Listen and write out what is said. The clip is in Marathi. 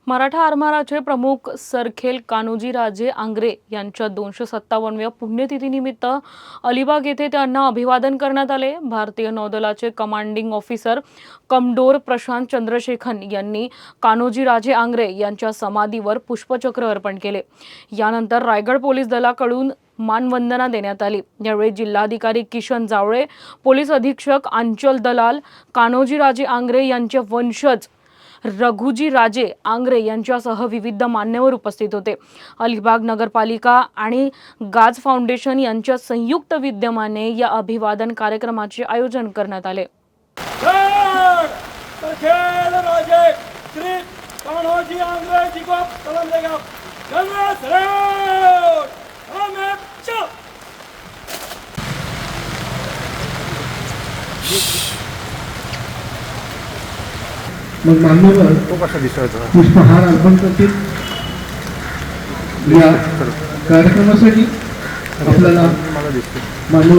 मराठा आरमाराचे प्रमुख सरखेल कान्होजी राजे आंग्रे यांच्या 257व्या पुण्यतिथीनिमित्त अलिबाग येथे त्यांना अभिवादन करण्यात आले। भारतीय नौदलाचे कमांडिंग ऑफिसर कमडोर प्रशांत चंद्रशेखर यांनी कान्होजी राजे आंग्रे यांच्या समाधीवर पुष्पचक्र अर्पण केले। यानंतर रायगड पोलीस दलाकडून मानवंदना देण्यात आली। यावेळी जिल्हाधिकारी किशन जावळे, पोलीस अधीक्षक अंचल दलाल, कान्होजी राजे आंग्रे यांचे वंशज रघुजी राजे आंग्रे यांच्यासह विविध मान्यवर उपस्थित होते। अलिबाग नगरपालिका आणि गाज फाउंडेशन यांच्या संयुक्त विद्यमाने या अभिवादन कार्यक्रमाचे आयोजन करण्यात आले। मग मान्यवर पुष्पहार अर्पण करतील। या कार्यक्रमासाठी आपल्याला मान्यवर